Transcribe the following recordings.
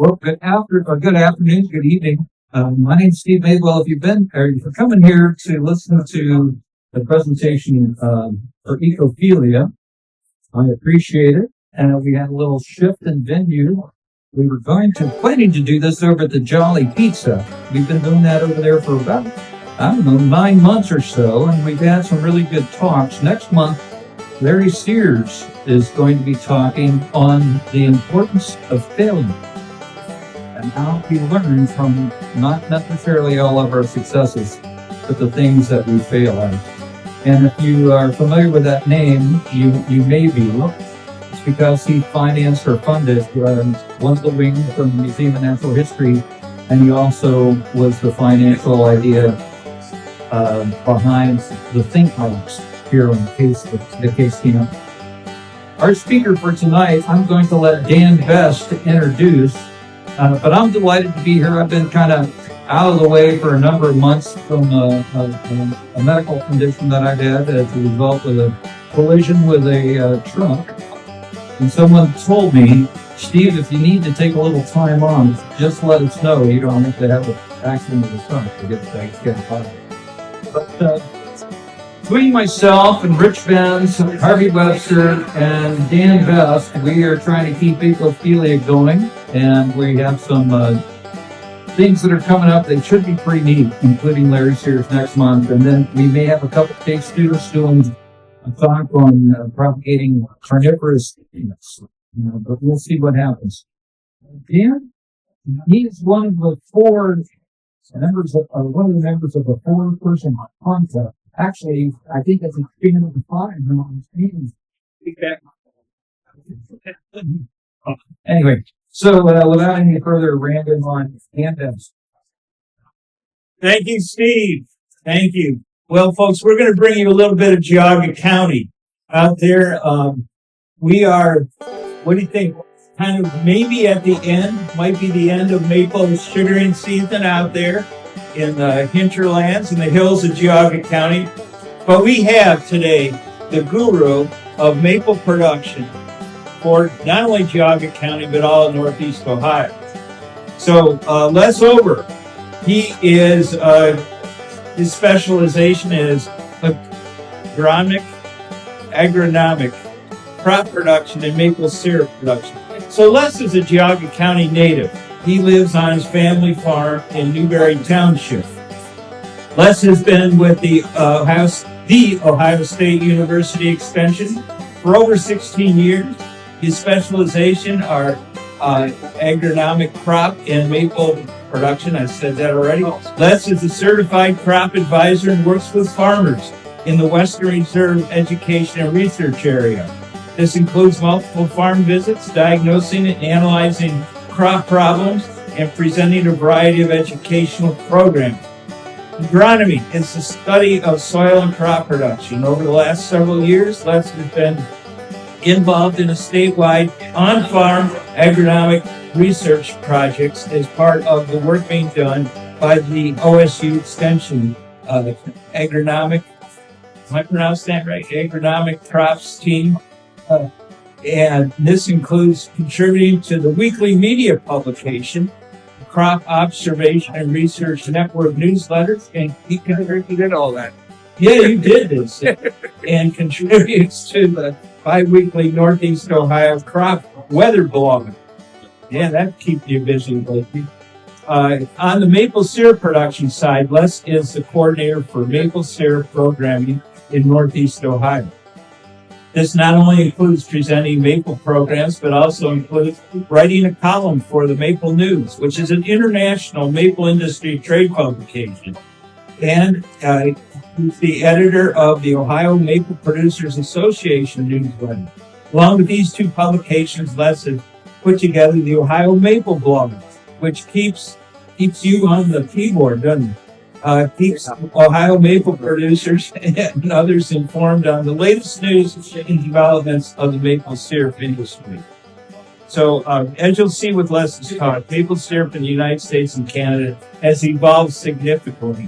Well, good afternoon, good evening. My name's Steve Madewell. If you're coming here to listen to the presentation for Ecophilia, I appreciate it. And we had a little shift in venue. We were planning to do this over at the Jolly Pizza. We've been doing that over there for about, 9 months or so, and we've had some really good talks. Next month, Larry Sears is going to be talking on the importance of failure and how we learn from not necessarily all of our successes, but the things that we fail at. And if you are familiar with that name, you may be. It's because he financed or funded one of the wings from the Museum of Natural History, and he also was the financial idea behind the think tanks here on the Case Camp. Our speaker for tonight, I'm going to let Dan Best introduce, but I'm delighted to be here. I've been kind of out of the way for a number of months from a medical condition that I've had as a result of a collision with a truck. And someone told me, Steve, if you need to take a little time off, just let us know. You don't have to have an accident with the truck to get things fired. But between myself and Rich Benz, Harvey Webster, and Dan Best, we are trying to keep Ecophilia going, and we have some things that are coming up that should be pretty neat, including Larry Sears next month, and then we may have a couple of case students doing a talk on propagating carnivorous plants, but we'll see what happens. Dan, he's one of the members of a four-person concept. Actually, I think that's expanded to 5 on this meeting. Anyway, so without any further random on handouts. Thank you, Steve. Thank you. Well, folks, we're going to bring you a little bit of Geauga County out there. We are, what do you think? Kind of maybe at the end, might be the end of maple sugaring season out there in the hinterlands in the hills of Geauga County. But we have today the guru of maple production for not only Geauga County, but all of Northeast Ohio. So Les Ober, he is, his specialization is agronomic crop production and maple syrup production. So Les is a Geauga County native. He lives on his family farm in Newberry Township. Les has been with the Ohio State University Extension for over 16 years. His specialization are agronomic crop and maple production. I said that already. Les is a certified crop advisor and works with farmers in the Western Reserve education and research area. This includes multiple farm visits, diagnosing and analyzing crop problems, and presenting a variety of educational programs. Agronomy is the study of soil and crop production. Over the last several years, Les has been involved in a statewide on-farm agronomic research projects as part of the work being done by the OSU Extension agronomic, am I pronouncing that right? Agronomic crops team. And this includes contributing to the weekly media publication, Crop Observation and Research Network newsletters, and he did all that. Yeah, you did this. And contributes to the bi-weekly Northeast Ohio crop weather blog. Yeah, that keeps you busy lately. On the maple syrup production side, Les is the coordinator for maple syrup programming in Northeast Ohio. This not only includes presenting maple programs, but also includes writing a column for the Maple News, which is an international maple industry trade publication. And he's the editor of the Ohio Maple Producers Association newsletter. Along with these two publications, Les has put together the Ohio Maple Blog, which keeps you on the keyboard, doesn't it? Keeps Ohio maple producers and others informed on the latest news and developments of the maple syrup industry. So, as you'll see with Les's talk, maple syrup in the United States and Canada has evolved significantly.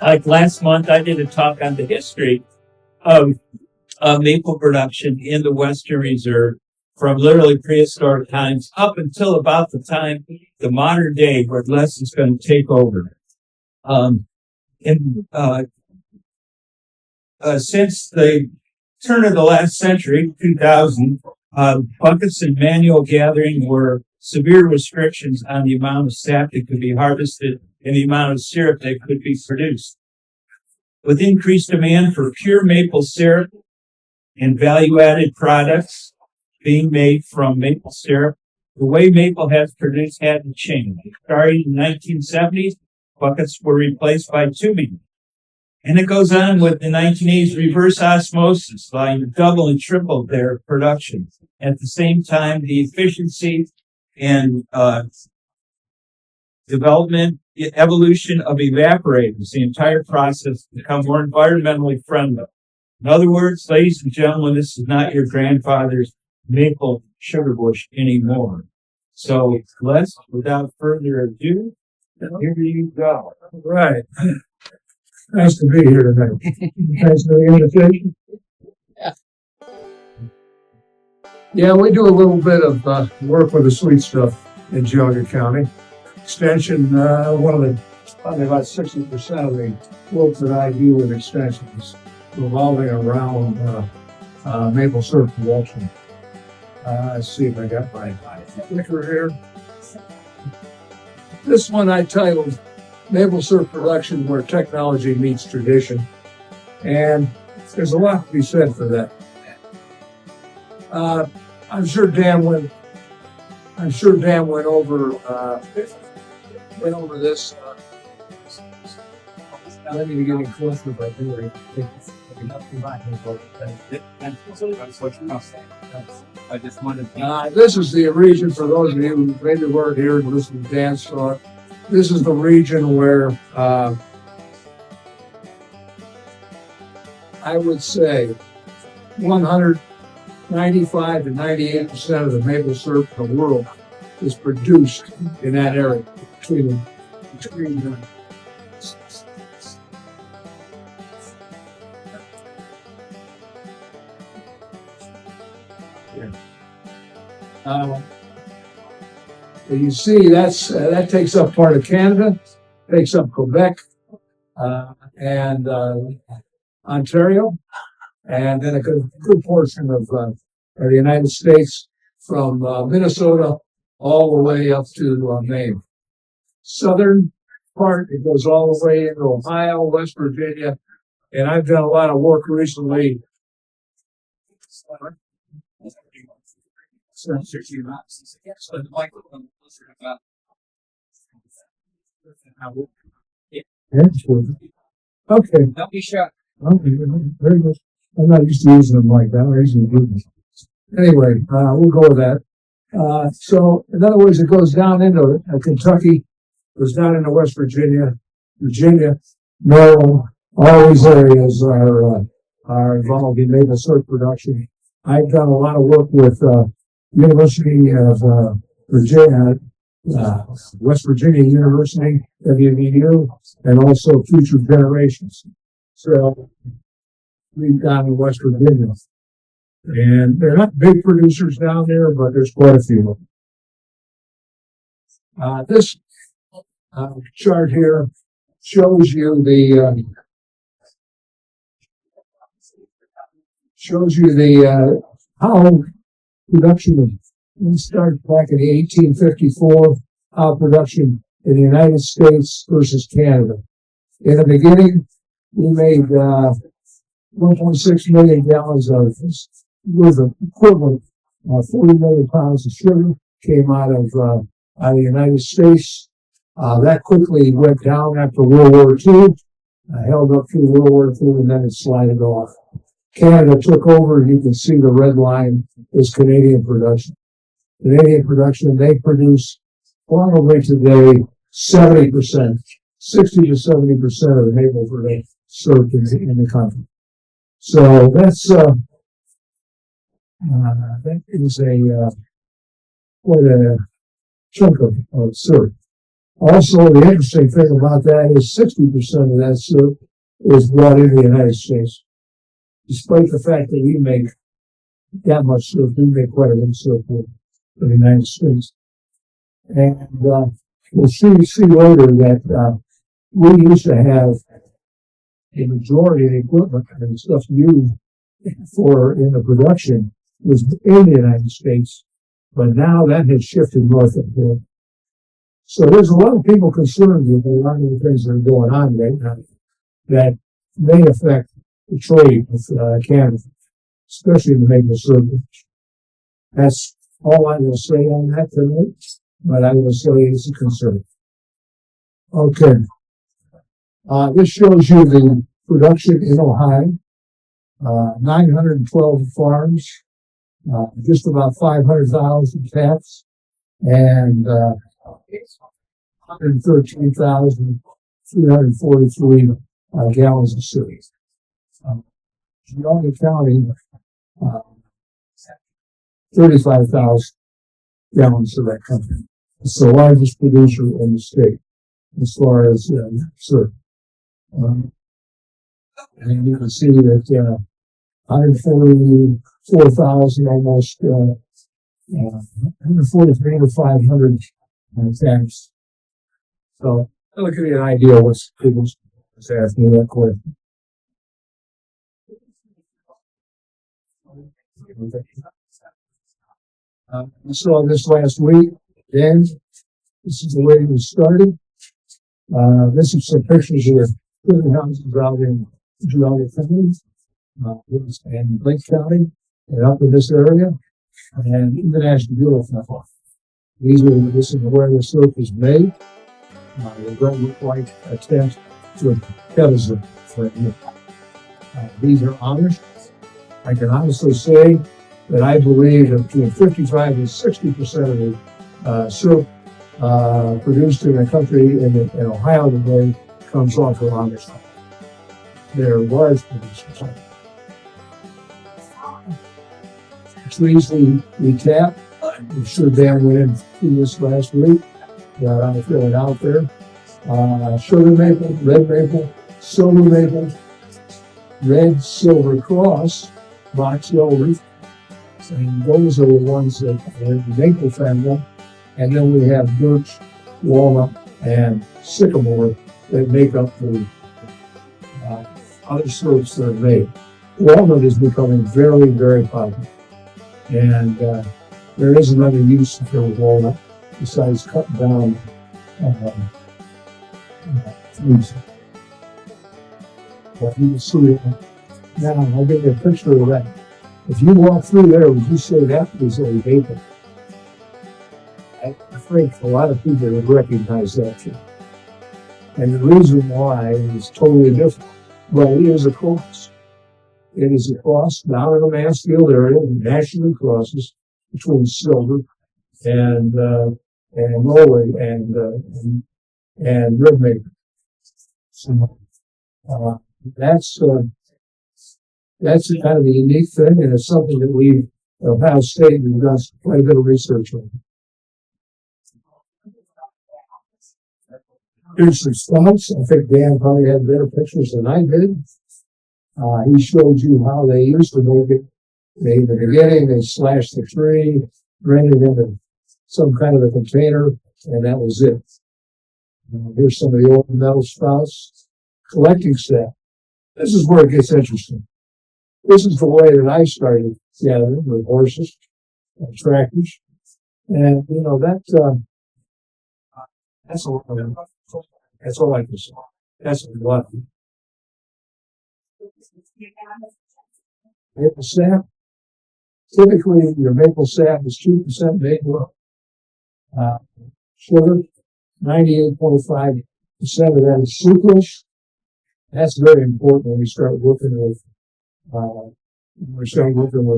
Like last month, I did a talk on the history of maple production in the Western Reserve from literally prehistoric times up until about the time, the modern day, where Les is going to take over. Since the turn of the last century, 2000, buckets and manual gathering were severe restrictions on the amount of sap that could be harvested and the amount of syrup that could be produced. With increased demand for pure maple syrup and value-added products being made from maple syrup, the way maple has produced had to change. Starting in the 1970s, buckets were replaced by tubing. And it goes on with the 1980s reverse osmosis, like double and triple their production. At the same time, the efficiency and evolution of evaporators, the entire process become more environmentally friendly. In other words, ladies and gentlemen, this is not your grandfather's maple sugar bush anymore. So, Les, without further ado, here you go. All right. Nice to be here tonight. Thanks for the invitation. Yeah, we do a little bit of work with the sweet stuff in Geauga County. Extension, probably about 60% of the work that I do with extension is revolving around maple syrup production. Let's see if I got my clicker here. This one I titled Maple Syrup Production Where Technology Meets Tradition. And there's a lot to be said for that. I'm sure Dan went over this. I need to get in closer by doing this is the region, for those of you who maybe weren't here and listened to Dan's talk. This is the region where I would say 195 to 98% of the maple syrup in the world is produced in that area between you see, that takes up part of Canada, takes up Quebec, and Ontario, and then a good portion of the United States from Minnesota all the way up to Maine. Southern part, it goes all the way into Ohio, West Virginia, and I've done a lot of work recently. Okay. Don't be shy. Okay, very good. I'm not used to using them like that. I'm usually doing them. Anyway, we'll go with that. So, in other words, it goes down into Kentucky, goes down into West Virginia, Maryland. All these areas are involved in maple syrup production. I've done a lot of work with University of Virginia, West Virginia University, WVU, and also Future Generations. So we've gone to West Virginia. And they're not big producers down there, but there's quite a few of them. This chart here shows you how production started back in 1854, how production in the United States versus Canada. In the beginning, we made 1.6 million gallons of with an equivalent 40 million pounds of sugar came out of the United States. That quickly went down after World War II, held up through World War II, and then it slided off. Canada took over, and you can see the red line is Canadian production. Canadian production, they produce probably today 70%, 60 to 70% of the maple production served in the country. So that's that is quite a chunk of syrup. Also, the interesting thing about that is 60% of that syrup is brought into the United States, despite the fact that we make that much syrup. We make quite a bit of syrup for the United States. And we'll see later that we used to have the majority of the equipment and stuff used for in the production was in the United States, but now that has shifted north of there. So there's a lot of people concerned with a lot of the things that are going on right now that may affect the trade with Canada, especially in the maple syrup. That's all I'm going to say on that tonight, but I will say it's a concern. Okay. This shows you the production in Ohio. 912 farms, just about 500,000 taps, and 113,343 gallons of syrup. Geauga County, 35,000 gallons of that country. It's the largest producer in the state as far as syrup. And you can see that 144,000, almost 143 to 500 taps. So that'll give you an idea of what's people's asking that question. We saw this last week. Again, this is the way we started. This is some pictures of the houses out in Geauga County, and Lake County, and up in this area, and even as beautiful. This is where the syrup is made. They don't look like a tent to a pedestal. These are honest. I can honestly say that I believe that between 55 and 60% of the syrup produced in the country in Ohio today comes off of honest. They're large producers. Trees we tap. I'm sure Dan went in through this last week. I'm feeling out there. Sugar maple, red maple, silver maple, red silver cross, box elders, and those are the ones that are in the maple family. And then we have birch, walnut, and sycamore that make up the other syrups that are made. Walnut is becoming very, very popular. And there is another use for walnut besides cutting down foods. But you can see it. Now, I'll give you a picture of that. If you walk through there, would you say that is a maple? I think a lot of people would recognize that too. And the reason why is totally different. Well, it is a cross. It is a cross down in the Mansfield area, nationally crosses between silver and Norway and red maple. So that's kind of a unique thing, and it's something that we, Ohio State, we've done quite a bit of research on. Here's some stumps. I think Dan probably had better pictures than I did. He showed you how they used to make it. In the beginning, they slashed the tree, ran it into some kind of a container, and that was it. Here's some of the old metal spouts. Collecting staff. This is where it gets interesting. This is the way that I started gathering with horses and tractors. And, that's a lot of them. That's all I can say. That's a lot. Maple sap. Typically, your maple sap is 2% maple. Sugar, 98.5% of that is sucrose. That's very important when we start working with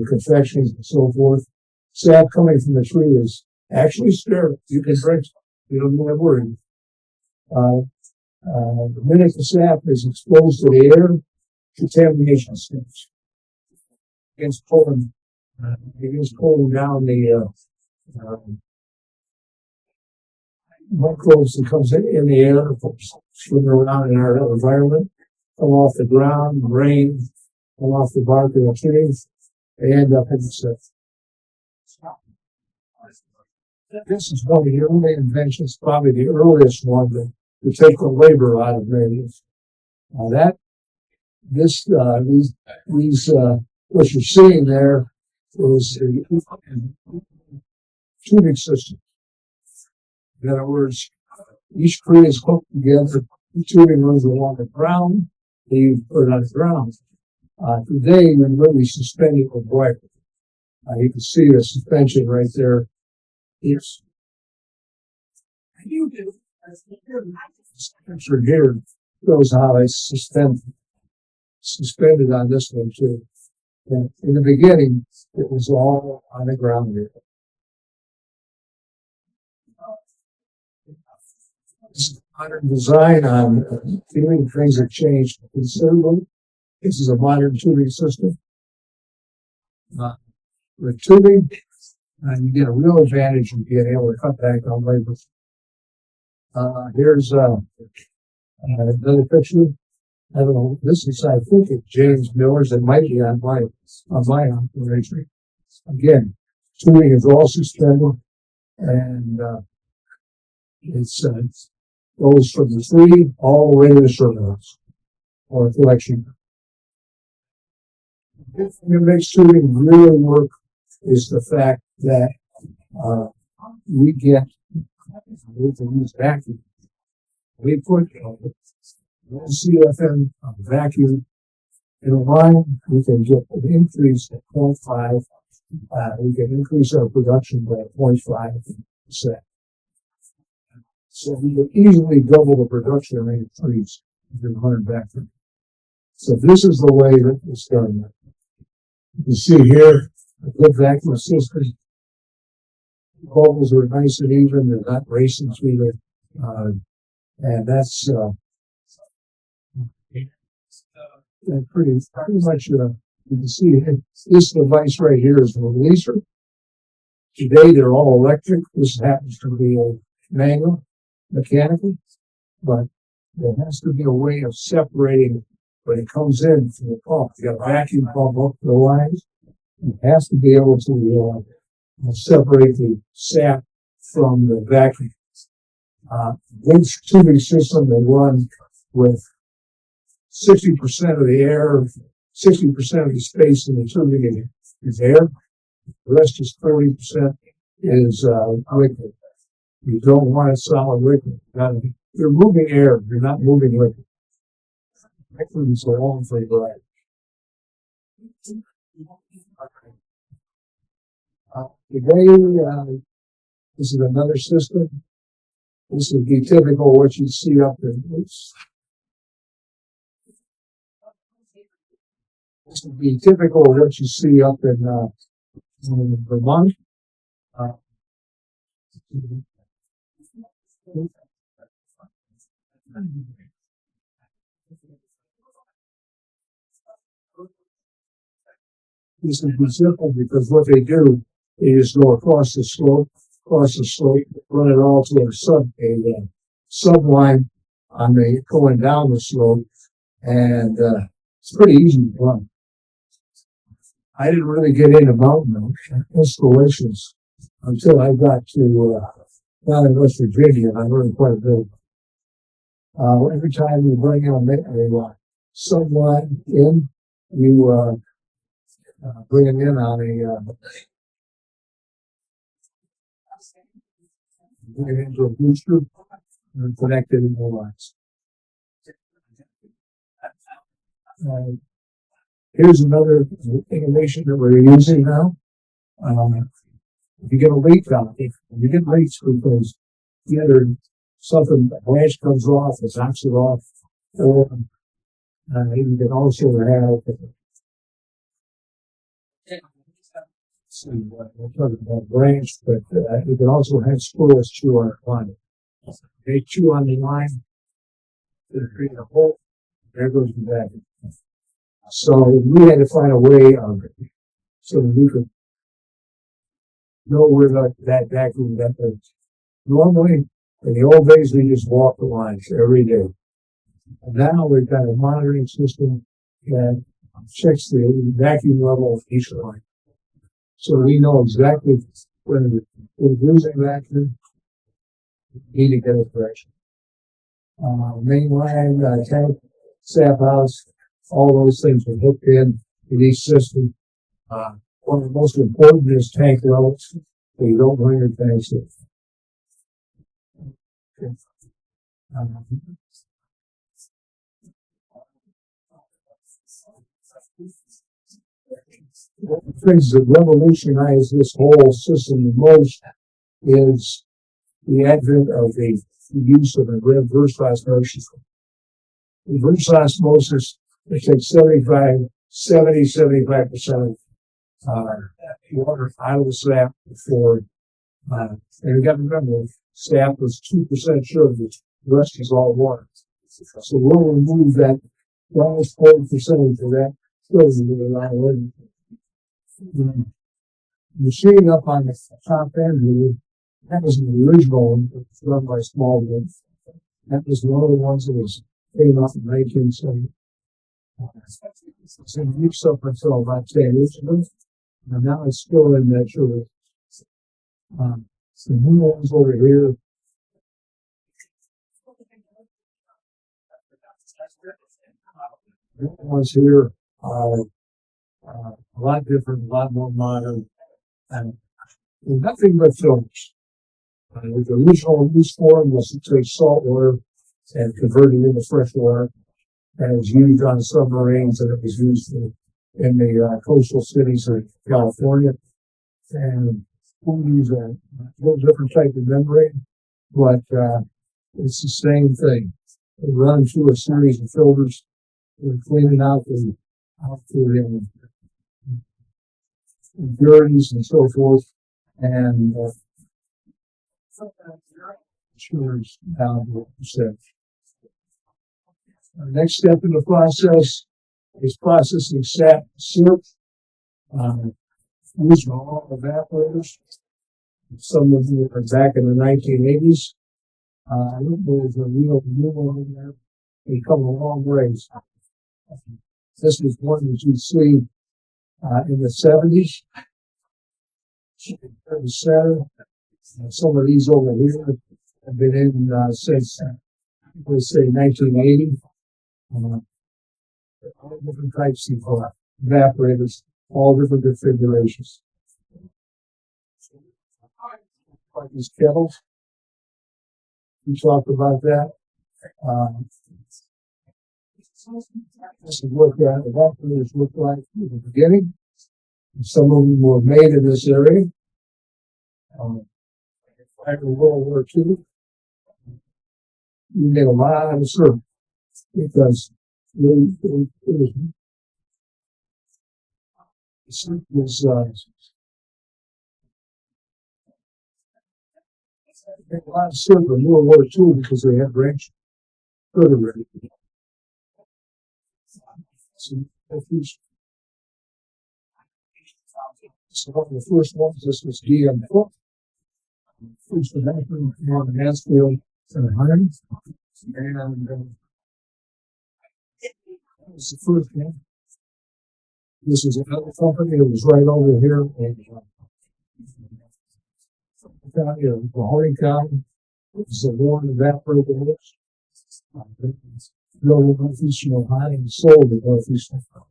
confections and so forth. Sap coming from the tree is actually sterile. You can drink it. You don't have to worry. The minute the sap is exposed to the air, contamination starts. Against pulling down the microbes that comes in the air, swimming around in our environment, come off the ground, rain, come off the bark of the trees, they end up in the system. This is one of the early inventions, probably the earliest one to take the labor out of radios. These, what you're seeing there is a tubing system. In other words, each tree is hooked together. The tubing runs along the ground. They put it on the ground. Today, we really suspend it with wire. You can see the suspension right there. Yes. This picture here shows how it's suspended on this one too. And in the beginning, it was all on the ground here. Modern design on feeling things have changed considerably. This is a modern tubing system. With tubing, you get a real advantage in being able to cut back on labor. Here's another picture. I don't know. This is, I think, it's James Miller's. It might be on my operation. Again, tubing is all suspended, and it's goes from the tree all the way to the surface or collection. The thing that makes tubing really work is the fact that we can use vacuum. We put CFM vacuum in a line, we can get an increase at 0.5. We can increase our production by 0.5%. So we can easily double the production rate of trees if you're running vacuum. So this is the way that it's done. You can see here a good vacuum system. Bubbles are nice and even; they're not racing through and that's pretty much. You can see this device right here is a releaser. Today they're all electric. This happens to be a manual, mechanical, but there has to be a way of separating when it comes in from the pump. You got a vacuum pump up the lines. It has to be able to separate the sap from the vacuum. This tubing system will run with 60% of the air, 60% of the space in the tubing is air. The rest is 30% is liquid. You don't want a solid liquid. You're moving air. You're not moving liquid. Liquid is a long for variety. Today, this is another system. This would be typical what you see up in this would be typical of what you see up in Vermont. This would be simple because what they do is go across the slope, run it all to a subline on the going down the slope, and it's pretty easy to run. I didn't really get into mountain installations until I got to down in West Virginia, and I learned quite a bit. Every time you bring in a subline in, you bring it in on bring it into a booster and connect it in the lines. Here's another innovation that we're using now. If you get a leak out, if you get leaks because either something, a branch comes off, it knocks it off, or you can also have we're talking about branch, but you can also have squirrels chew on the line. They chew on the line, they create a hole, there goes the vacuum. So we had to find a way of it so that we could know where that vacuum got there. Normally, in the old days, we just walked the lines every day. And now we've got a monitoring system that checks the vacuum level of each line. So we know exactly when we're losing vacuum, we need to get it correction. Main line, tank, sap house, all those things are hooked in each system. One of the most important is tank levels, so you don't run your tanks. One of the things that revolutionized this whole system the most is the advent of the use of a reverse osmosis. Reverse osmosis, it takes 75% of water out of the sap before, and you got to remember, sap was 2% sugar, the rest is all water. So we'll remove that almost 40% of that sugar with a lot of water. The machine up on the top end here, that was the original one, that was run by Smallwood. That was one of the ones that was came up in 1970. So it used up until about 10 years ago, and now it's still in that sugar. The new ones over here. The new ones here are a lot different, a lot more modern, and nothing but filters. The original use form was to take salt water and convert it into fresh water, and it was used on submarines, and it was used in the coastal cities of California. And we use a little different type of membrane, but it's the same thing. We run through a series of filters, we're cleaning out the impurities and so forth, and sugars down to 1%. The next step in the process is processing sap syrup. Using all evaporators. Some of them are back in the 1980s. I don't know if there's a real new one in there. They come a long ways. This is one that you see in the 70s. Some of these over here have been in since, let's say, 1980. All different types of evaporators, all different configurations. Like these kettles, we talked about that. This is what the evaporators look like in the beginning. Some of them were made in this area. After World War II, we made a lot of syrup because it was a lot of syrup in World War II because they had ranch sugar ready. So one of the first ones, this was DM Cook. First the bathroom on Mansfield and Hines. And that was the first one. This is another company that was right over here in county of Mahoney County. It was a Warren evaporator. No Northeastern Ohio and sold in Northeastern Ohio.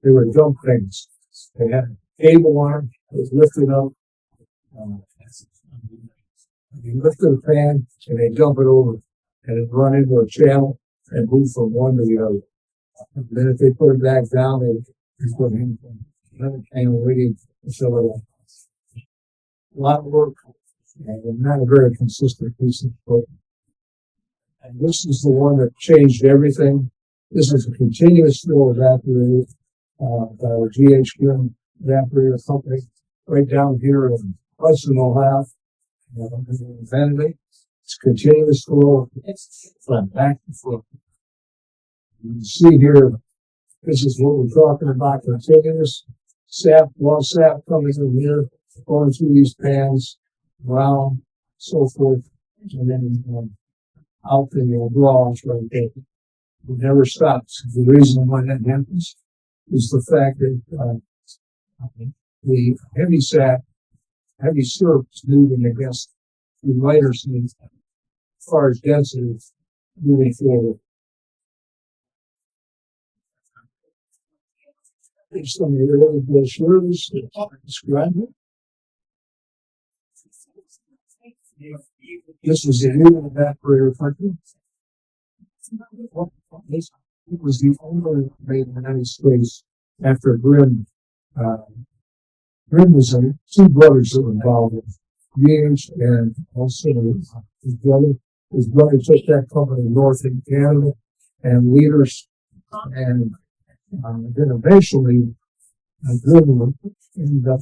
They were dump things. They had a cable arm that was lifted up. You lift the pan and they dump it over and it run into a channel and move from one to the other. And then if they put it back down, they put it in another channel waiting to fill it up. A lot of work and not a very consistent piece of equipment. And this is the one that changed everything. This is a continuous flow evaporator, by our GHQ evaporator company, right down here in Hudson, Ohio. Invented it. It's continuous flow from back to front. You can see here, this is what we're talking about, continuous sap, raw sap coming in here, going through these pans, around, so forth, and then out the draws right there. It never stops. The reason why that happens is the fact that the heavy syrup is moving against the lighter speed as far as density moving forward. Based on the early brochures that describe it. This was the new evaporator country. It was the only made in the United States after Grimm. Grimm was two brothers that were involved in GH and also his brother. His brother took that company north in Canada and leaders, and then eventually Grimm ended up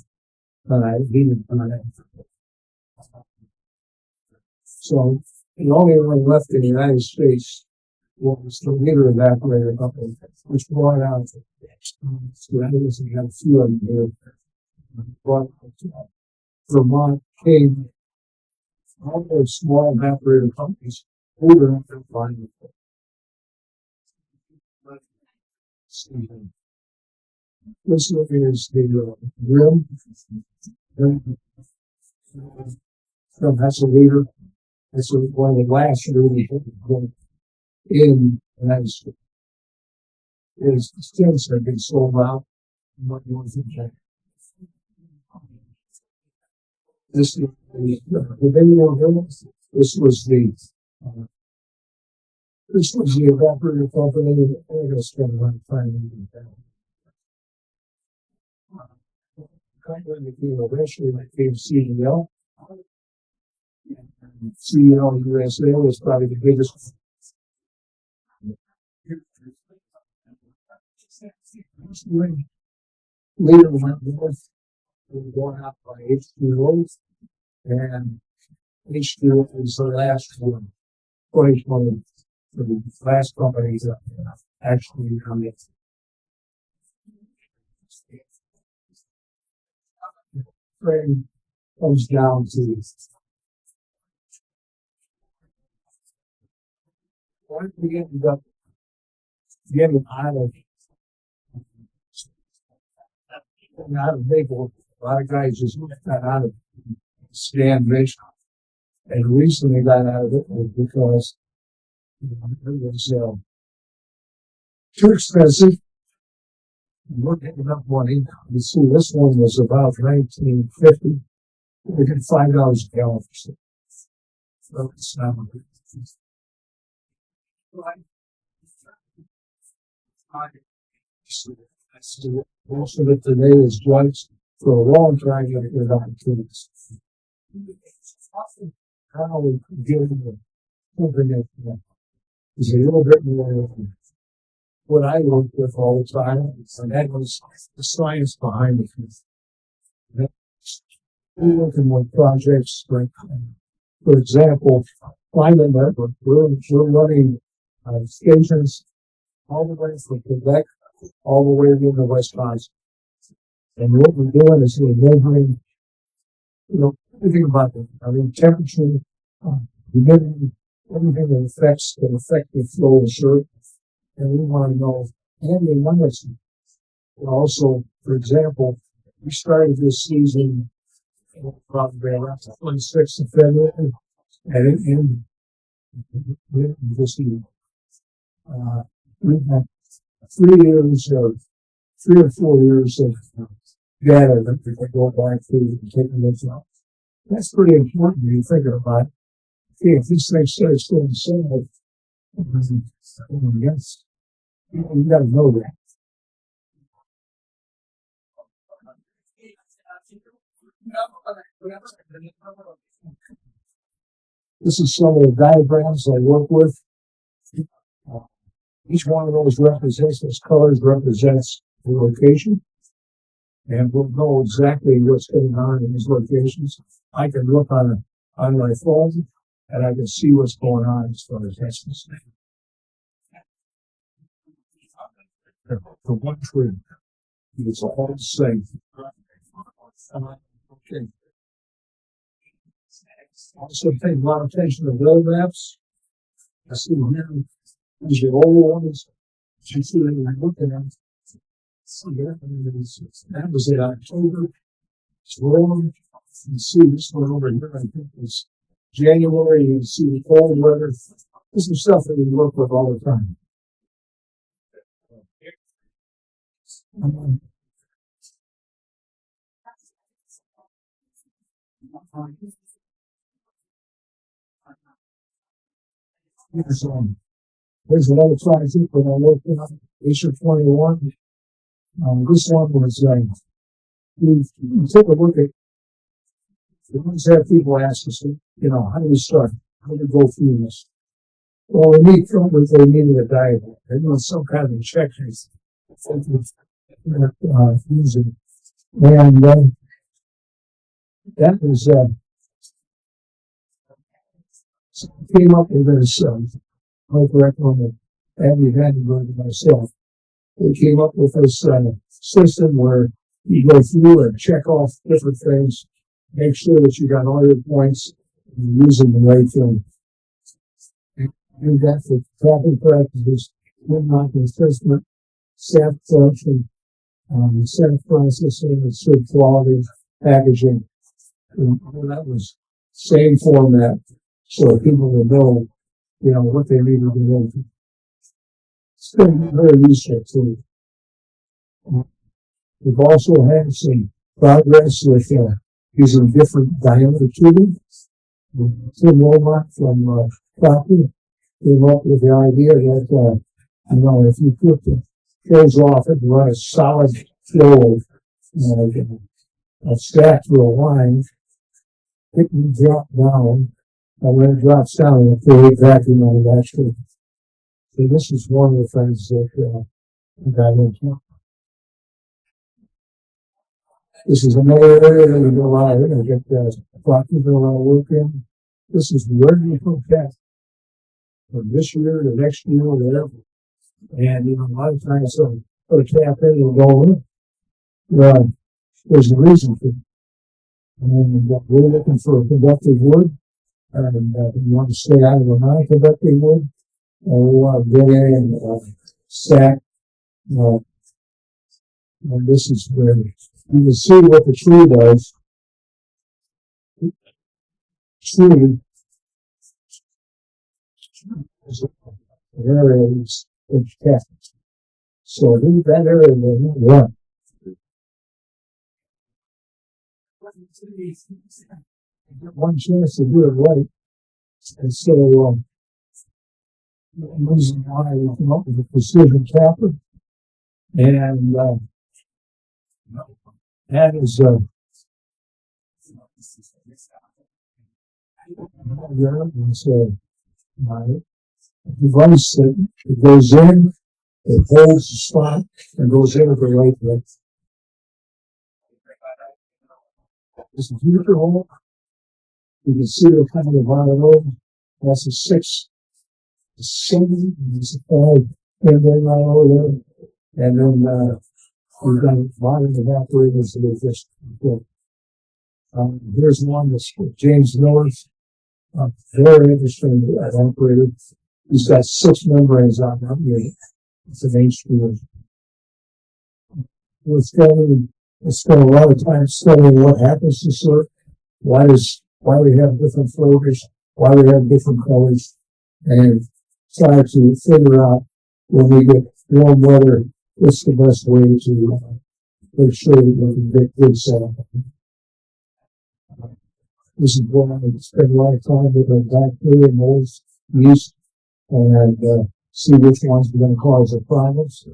being so the only one left in the United States was the leader evaporator company, which brought out so that was we had a few of them here. But Vermont came all those small evaporator companies over and finding it. This is the Grimm. That's a leader. That's one of the last really in the United States. His stints have been sold out. This is the video. This was the evaporator company. I'm going to spend a lot of time in that. Eventually became CEO. CEO of USA was probably the biggest. Later went north, going out by H2O, and H2O was the last one, 2020, the last company that actually come in. Frame comes down to why we ended up getting out of maple. A lot of guys just got out of stand fish, and the reason they got out of it was because it was too expensive. We're getting enough money. You see, this one was about 1950. We get $5 a gallon for stuff. So it's not a good thing. Most of it today is joints. For a long time, you get opportunities. How we get into something that is a little bit more what I work with all the time, and that was the science behind it. We're working with projects like, for example, Climate Network. We're running stations all the way from Quebec all the way into Wisconsin. And what we're doing is we're measuring, everything about it. I mean, temperature, humidity, everything that affects the flow of surface. And we want to know any limits. Also, for example, we started this season probably around the 26th of February, and in this year, we have 3 or 4 years of data that we can go back to and take a look at. That's pretty important when you think about it. Okay, if this thing starts going south, yes, you got to know that. This is some of the diagrams I work with. Each one of those those colors represents the location. And we'll know exactly what's going on in these locations. I can look on my phone and I can see what's going on as far as that's concerned. For one tree, it's all the same. Okay. Also pay a lot of attention to road maps. I see here, these are old ones. You see what I'm looking at. See here, that was in October So you can see this one over here. I think it's January. You can see the cold weather. This is stuff that we work with all the time. There's another project that I'm working on, Asia 21. This one was, we took a look at, we always have people ask us, how do we start? How do we go through this? Well, we need with they needed a diagram. They need some kind of checklist using. And that was, came up with this, my curriculum, Abby Vandenberg and myself. We came up with this system where you go through and check off different things, make sure that you got all your points and you're using the right thing. Do that for traffic practices, wind assessment, staff selection, staff processing, and search quality, packaging. And all that was same format, so people will know, what they need to do. It's been very useful too. We've also had some progress with using different diameter tubing. Tim Wilmot from Coffee came up with the idea that, if you put the fills off it and run a solid flow of stack through a line, it can drop down, and when it drops down, it'll create vacuum on the actual. So this is one of the things that I went to. This is another area that we do a lot of. I get Coffee do a lot of work in. This is where do you put that? From this year to next year or whatever. And, a lot of times, put a cap in and go in. Well, there's a reason for it. And we're looking for conductive wood. And you want to stay out of the non-conductive wood. Or get in and stack. And this is where you can see what the tree does. Tree is an area that's kept. So leave that area will not run. Get one chance to do it right. And so, the reason why we came up with a precision capper. And, that is, my device that it goes in, it holds the spot, and goes in at the right length. This is future hole. You can see the kind of violin. That's a 6, a 7, and there's a 5, and then right over there. And then, we've got volume evaporators that are just good. Here's one that's James Miller's, very interesting evaporator. He's got 6 membranes on that unit. It's an H2. We're spend a lot of time studying what happens to slurp, why we have different flavors, why we have different colors, and try to figure out when we get warm weather, what's the best way to make sure that we can get good sample. This is where I spend a lot of time with the bacteria, molds, yeast, and see which ones are going to cause the problems.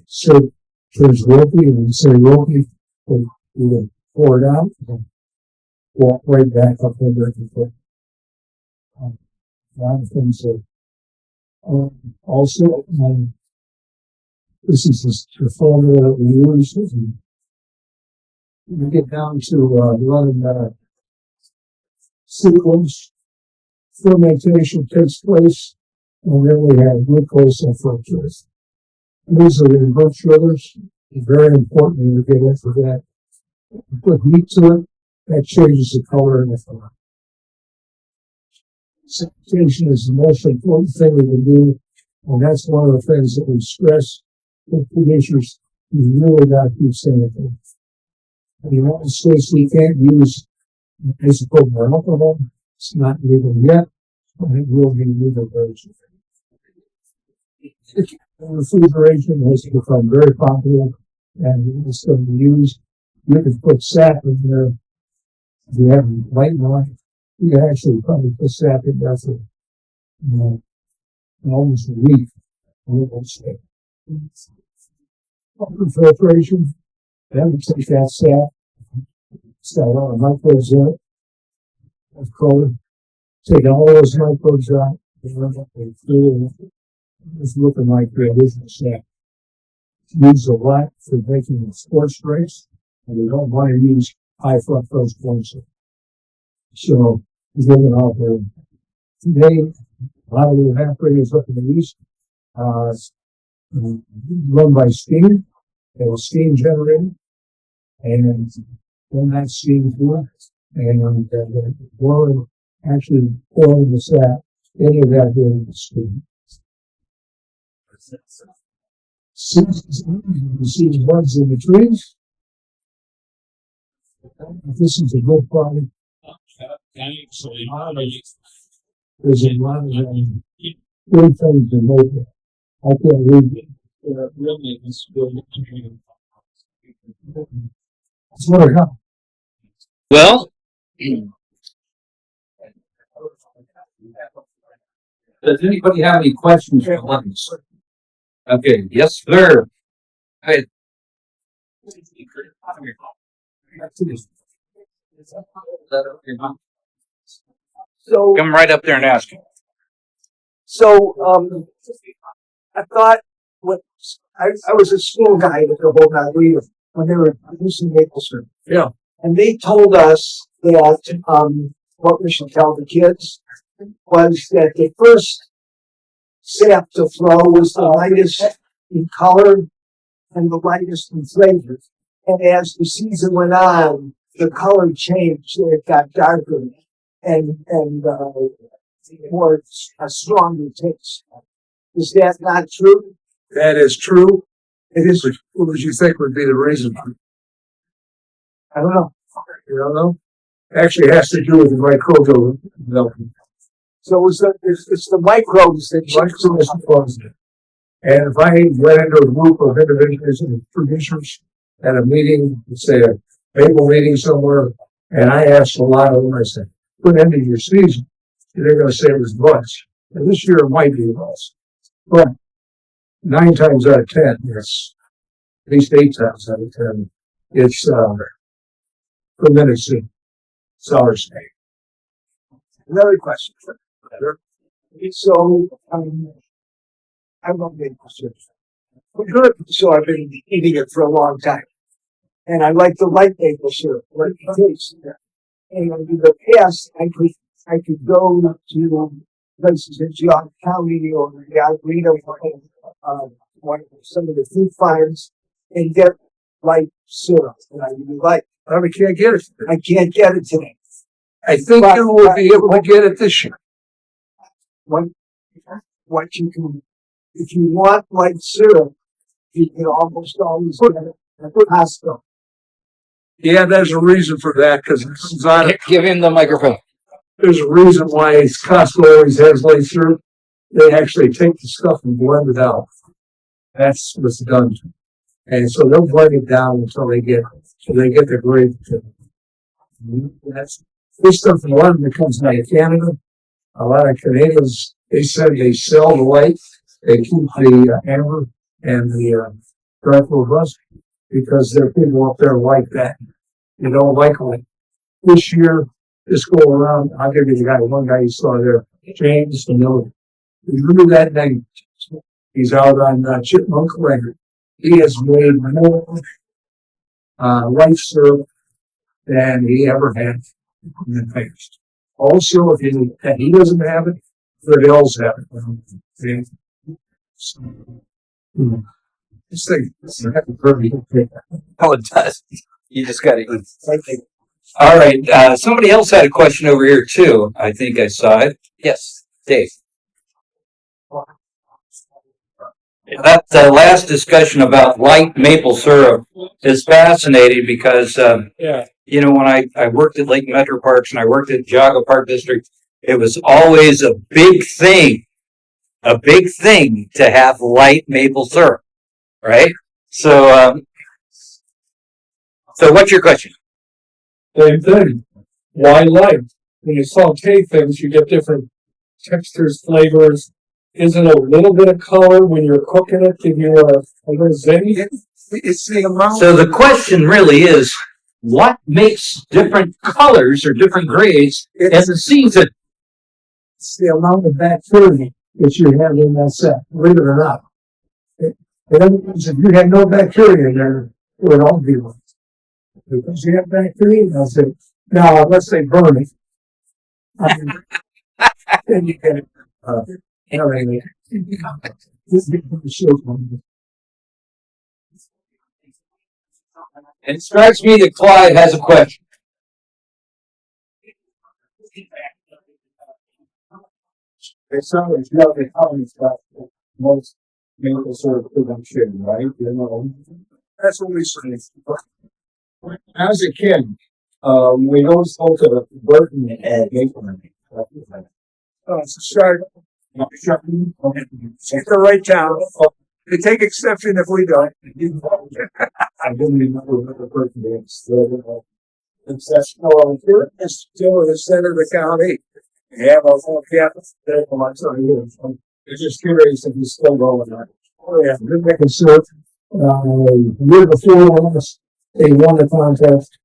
So turns ropey, and when you say ropey, we pour it out and walk right back up under it. A lot of things that also, this is the formula that we use. We get down to running sequence. Fermentation takes place, and then we have glucose and fructose. These are the invert sugars. Very important to get into that. You put heat to it, that changes the color and the flavor. Sanitation is the most important thing we can do, and that's one of the things that we stress with producers. You really got to keep sanitary. In the United States, we can't use isopropyl alcohol. It's not legal yet, but it will be legal very soon. Refrigeration has become very popular and it's going to be used. You can put sap in there. If you have white wine, you can actually probably put sap in there for almost a week. Filtration, then we take that sap, it's got a lot of microbes in it, of color, take all those microbes out, it's looking like the original sap. Used a lot for making sports drinks, and we don't want to use high fructose corn syrup. So, given out there today, a lot of the evaporators up in the east are run by steam. They will steam generated, and when that steam through, and boiling, actually boiling the sap, any of that being the steam. You see bugs in the trees. This is a good product. There's a lot of good things to make it. I can't read it. That's what I got. Well, does anybody have any questions for us? Okay, yes, sir. Hey. So, Come right up there and ask him. I thought when I was a school guide at the Geauga when they were producing maple syrup. Yeah. And they told us that, what we should tell the kids was that the first sap to flow was the lightest in color and the lightest in flavor. And as the season went on, the color changed and it got darker and more a stronger taste. Is that not true? That is true. It is. What would you think would be the reason? I don't know. You don't know? Actually, it has to do with the microbial development. So it's the microbes that Microbes. And if I went into a group of individuals and producers at a meeting, say a maple meeting somewhere, and I asked a lot of them, I said, put into your season. They're going to say it was bugs. And this year it might be bugs. But 9 times out of 10, it's at least 8 times out of 10, it's fermented seed, sour snake. Another question. So, I love maple syrup. Good. So I've been eating it for a long time. And I like the light maple syrup, like the taste. And in the past, I could go to places in Geauga County or the Arena, some of the fruit farms and get light syrup that I really like. But we can't get it. I can't get it today. I think you will be able to get it this year. What you can, if you want light syrup, you can almost always get it at Costco. Yeah, there's a reason for that because it's not. Give him the microphone. There's a reason why Costco always has light syrup. They actually take the stuff and blend it out. That's what's done. And so they'll blend it down until they get the grade. That's this stuff in London that comes out of Canada. A lot of Canadians, they said they sell the light. They keep the amber and the dark robust because there are people up there like that. You don't like light. This year, this go around, I'll give you the guy, one guy you saw there, James Miller. You remember that name? He's out on Chipmunk Lane. He has made more light syrup than he ever had in the past. Also, if he doesn't have it, Friedels have it. This thing, Oh, it does. You just got to eat. All right. Somebody else had a question over here too. I think I saw it. Yes, Dave. That last discussion about light maple syrup is fascinating because, Yeah. you know, when I worked at Lake Metro Parks and I worked at Geauga Park District, it was always a big thing to have light maple syrup, right? So, so what's your question? Same thing. Why light? When you saute things, you get different textures, flavors. Isn't a little bit of color when you're cooking it give you a little zing? It's the amount. So the question really is, what makes different colors or different grades in the season? It's the amount of bacteria that you have in that set, believe it or not. In other words, if you had no bacteria in there, it would all be one. Because you have bacteria, that's it. Now, let's say burn it. Then you get it. Everything. It strikes me that Clyde has a question. It's something that's not the comments about most maple syrup production, right? You know, that's what we say. As a kid, we always spoke of the burden and maple. It's a start. It's the right town. They take exception if we don't. I didn't remember what the person is. It's still in the center of the county. Yeah, well, campus there for my son. I'm just curious if he's still going on. Oh, yeah, good making syrup. Year before last, they won the contest.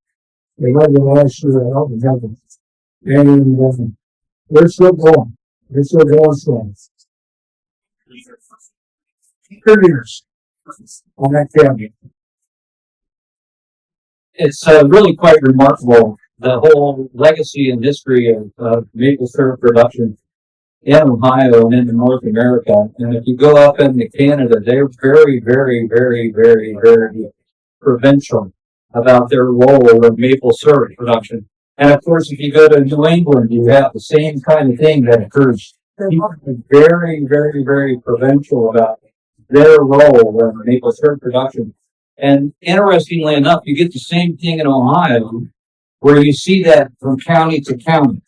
They won the last year. I don't remember. And they're still going. They're still going strong. 30 years on that cabinet. It's really quite remarkable, the whole legacy and history of maple syrup production in Ohio and in North America. And if you go up into Canada, they're very, very, very, very, very provincial about their role of maple syrup production. And of course, if you go to New England, you have the same kind of thing that occurs. People are very, very, very provincial about their role in maple syrup production. And interestingly enough, you get the same thing in Ohio, where you see that from county to county.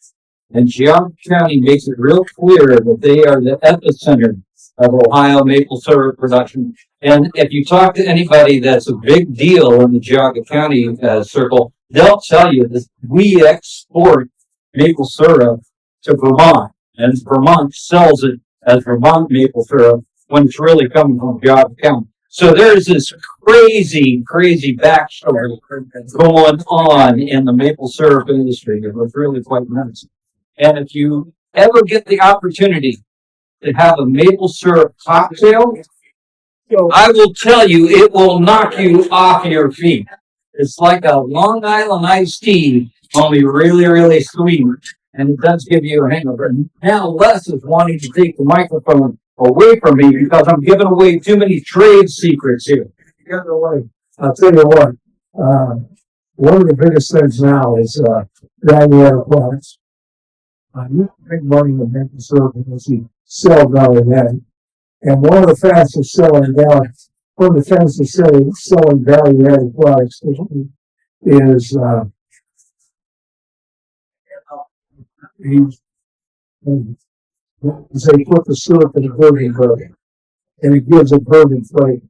And Geauga County makes it real clear that they are the epicenter of Ohio maple syrup production. And if you talk to anybody that's a big deal in the Geauga County circle, they'll tell you that we export maple syrup to Vermont, and Vermont sells it as Vermont maple syrup when it's really coming from Geauga County. So there's this crazy, crazy backstory going on in the maple syrup industry. It was really quite nuts. And if you ever get the opportunity to have a maple syrup cocktail, I will tell you, it will knock you off your feet. It's like a Long Island iced tea, only really, really sweet. And it does give you a hangover. Now Les is wanting to take the microphone away from me because I'm giving away too many trade secrets here. I'll tell you what, one of the biggest things now is value-added products. You make money in maple syrup because you sell value-added. And one of the fastest selling value-added products is they put the syrup in a bourbon barrel, and it gives a bourbon flavor.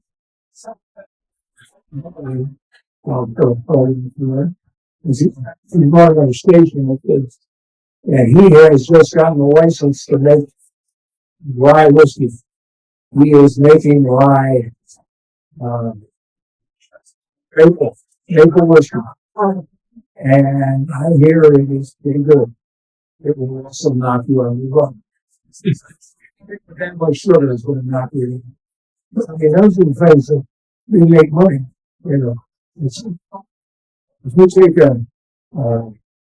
He's running on a station with this, and he has just gotten a license to make rye whiskey. He is making rye maple whiskey, and I hear it is pretty good. It will also knock you on the run. That much sugar is going to knock you in. I mean, those are the things that we make money. You know, if we take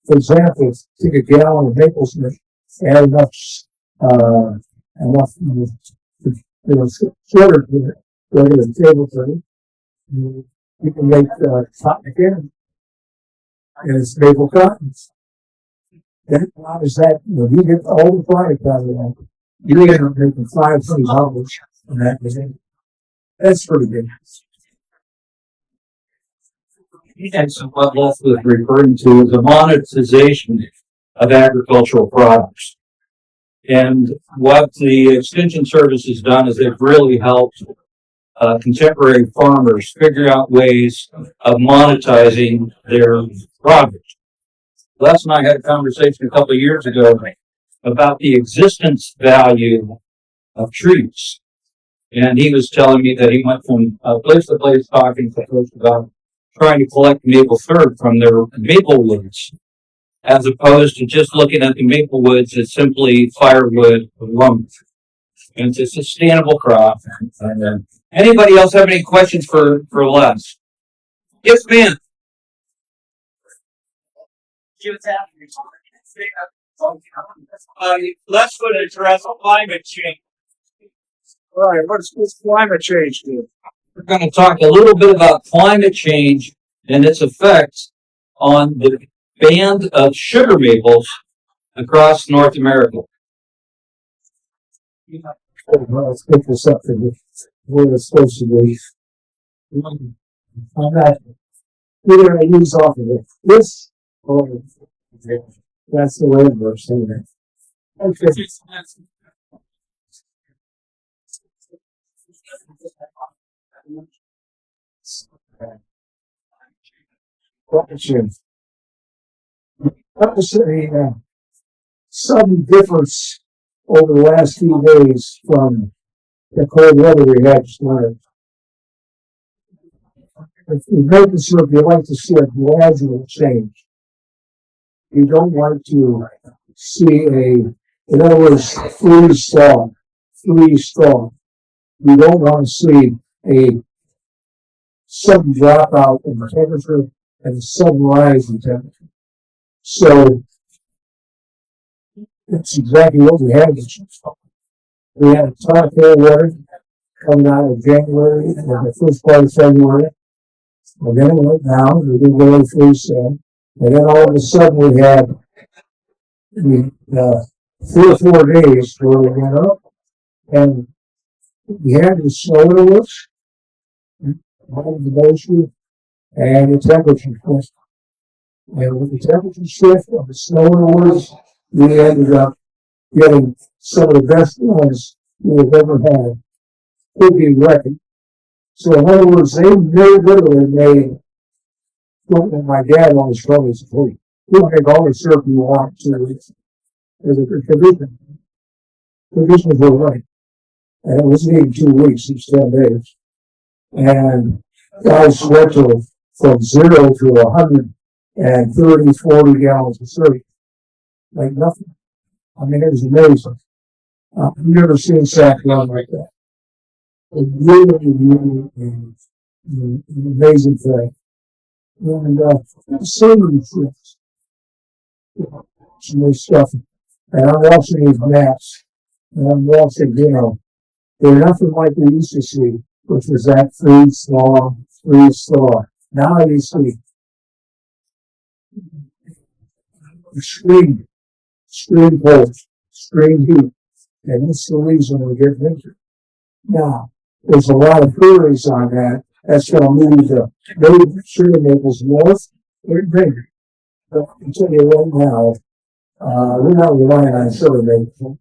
for example, take a gallon of maple syrup, add enough sugar to it, go to the tablespoon, you can make cotton again, and it's maple cotton. Then how does that, you get all the product out of that, you end up making $5 million, and that is it. That's pretty good. And so what Les was referring to is the monetization of agricultural products. And what the Extension Service has done is they've really helped contemporary farmers figure out ways of monetizing their products. Les and I had a conversation a couple of years ago about the existence value of trees. And he was telling me that he went from place to place talking to folks about trying to collect maple syrup from their maple woods, as opposed to just looking at the maple woods as simply firewood or lumber. And it's a sustainable crop. And anybody else have any questions for Les? Yes, ma'am. Les would address climate change. All right, what's climate change do? We're going to talk a little bit about climate change and its effects on the band of sugar maples across North America. Oh, well, let's pick this up and where it's supposed to be. I'm not, we're going to use off of it. This, oh, that's the reverse, isn't it? Okay. Question. That was a sudden difference over the last few days from the cold weather we had this morning. If you notice, if you like to see a gradual change, you don't want to see in other words, freeze thaw. You don't want to see a sudden drop out in the temperature and a sudden rise in temperature. So that's exactly what we had this year. We had a ton of cold water coming out of January and the first part of February. And then it went down, we didn't really freeze then. And then all of a sudden we had 3 or 4 days where we went up and we had the snow in the woods, all of the moisture, and the temperature shift. And with the temperature shift of the snow in the woods, we ended up getting some of the best runs we've ever had. Could be record. So in other words, they literally made what my dad always told us, you can make all the syrup you want to as a condition. Conditions were right. And it was needed 2 weeks, it's 10 days. And guys went from 0 to 130, 40 gallons of syrup. Like nothing. I mean, it was amazing. I've never seen sack run like that. It really an amazing thing. And savory fruits. Some new stuff. And I'm watching these maps. And I'm watching, they're nothing like we used to see, which was that freeze thaw. Now you see extreme cold, extreme heat. And that's the reason we get winter. Now, there's a lot of theories on that. That's going to move the sugar maples north or bigger. But I can tell you right now, we're not relying on sugar maples.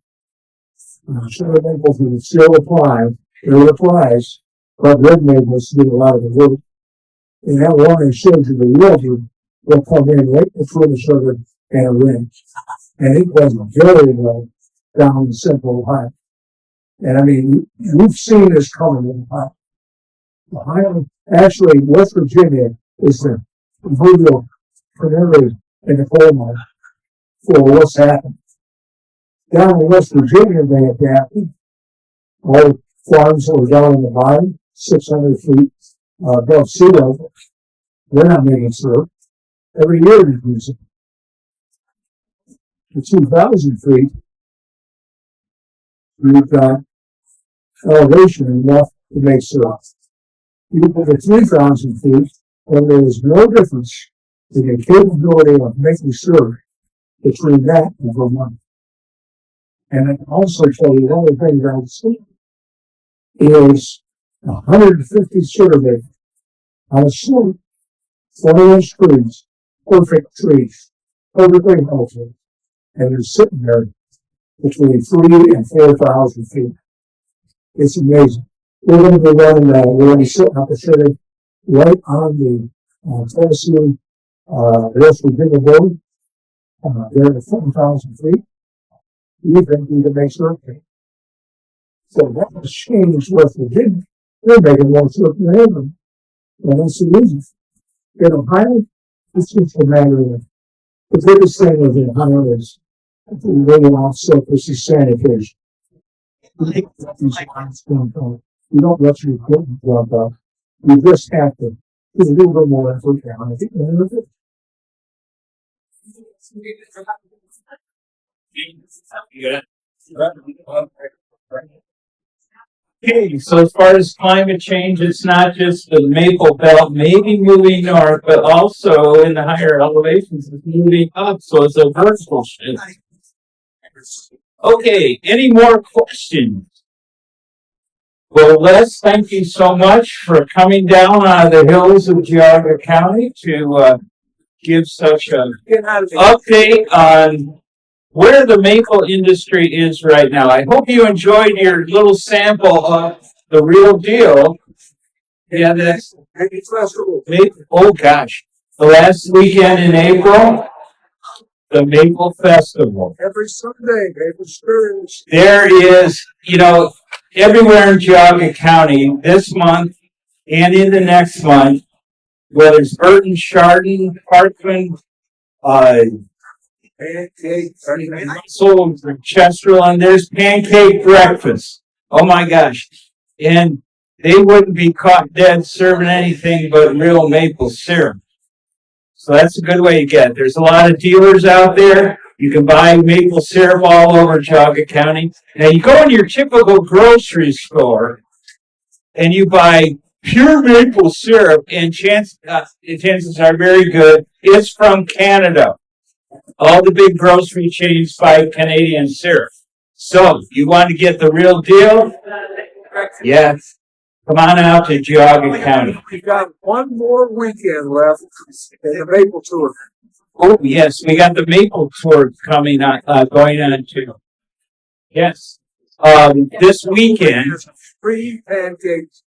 Sugar maples will still apply, it applies, but red maples do a lot of the work. And that one shows you the river will come in right between the sugar and a ring. And it was very low down in central Ohio. And I mean, we've seen this coming in Ohio. Actually, West Virginia is the proverbial canary in the coal mine for what's happened. Down in West Virginia, they adapted. All farms that were down in the bottom, 600 feet above sea level, they're not making syrup. Every year they use it. The 2,000 feet, we've got elevation enough to make syrup. You put the 3,000 feet, and there is no difference in the capability of making syrup between that and Vermont. And I can also tell you one of the things I've seen is 150 sugar beet on a slope, 20-inch trees, perfect trees, perfectly healthy, and they're sitting there between 3,000 and 4,000 feet. It's amazing. We're going to be running, we're going to be sitting up a sugar right on the Tennessee, West Virginia border. They're at 7,000 feet. We think we can make surfing. So that has changed West Virginia. They're making more surf than ever. And that's the reason. In Ohio, it's just a matter of the biggest thing with Ohio is laying off surface is sanitation. You don't let your equipment drop up. You just have to put a little bit more effort down. I think Okay, so as far as climate change, it's not just the maple belt maybe moving north, but also in the higher elevations, it's moving up. So it's a vertical shift. Okay, any more questions? Well, Les, thank you so much for coming down out of the hills of Geauga County to give such an update on where the maple industry is right now. I hope you enjoyed your little sample of the real deal. Yeah, that's oh gosh, the last weekend in April, the Maple Festival. every Sunday, Maple Experience. There is, everywhere in Geauga County this month and in the next month, whether it's Burton, Chardon, Parkland, Russell, Chesterland, there's pancake breakfast. Oh my gosh. And they wouldn't be caught dead serving anything but real maple syrup. So that's a good way to get it. There's a lot of dealers out there. You can buy maple syrup all over Geauga County. Now you go into your typical grocery store and you buy pure maple syrup, and chances are very good it's from Canada. All the big grocery chains buy Canadian syrup. So you want to get the real deal? Yes. Come on out to Geauga County. We've got one more weekend left in the Maple Tour. Oh, yes, we got the Maple Tour coming on, going on too. Yes. This weekend. Free pancakes.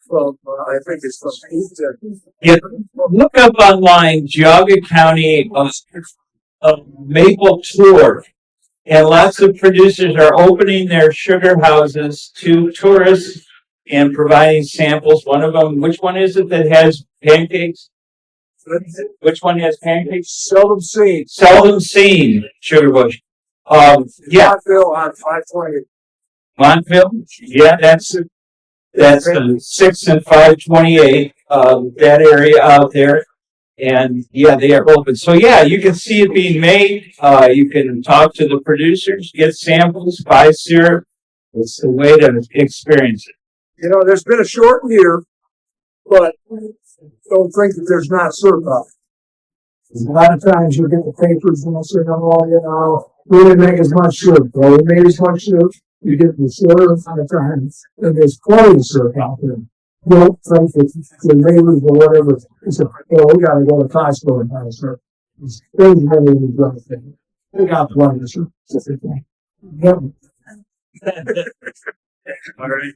From, I think it's from 8 to... Yeah, look up online, Geauga County Maple Tour. And lots of producers are opening their sugar houses to tourists and providing samples. One of them, which one is it that has pancakes? Which one has pancakes? Seldom seen. Seldom seen, Sugarbush. Yeah. Montville on 520. Montville? Yeah, that's 6 and 528, that area out there. And yeah, they are open. So yeah, you can see it being made. You can talk to the producers, get samples, buy syrup. It's the way to experience it. There's been a short year, but don't think that there's not syrup out. A lot of times you get the papers and they'll say, we didn't make as much syrup. Well, we made as much syrup. You get the syrup on the time, and there's plenty of syrup out there. Don't think that the neighbors or whatever, it's we gotta go to Costco and buy syrup. There's many of these other things. We got plenty of syrup. All right.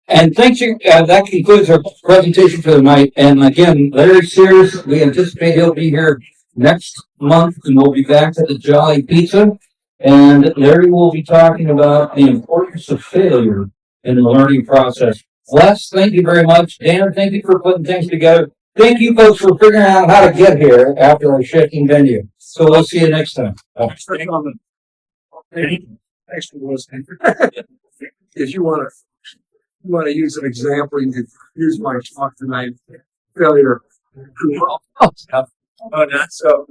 And thank you. That concludes our presentation for the night. And again, Larry Sears, we anticipate he'll be here next month, and we'll be back at the Jolly Pizza. And Larry will be talking about the importance of failure in the learning process. Les, thank you very much. Dan, thank you for putting things together. Thank you folks for figuring out how to get here after our shaking venue. So we'll see you next time. Thanks for coming. Thanks for listening. If you want to use an example, you can use my talk tonight. Failure. Oh, not so.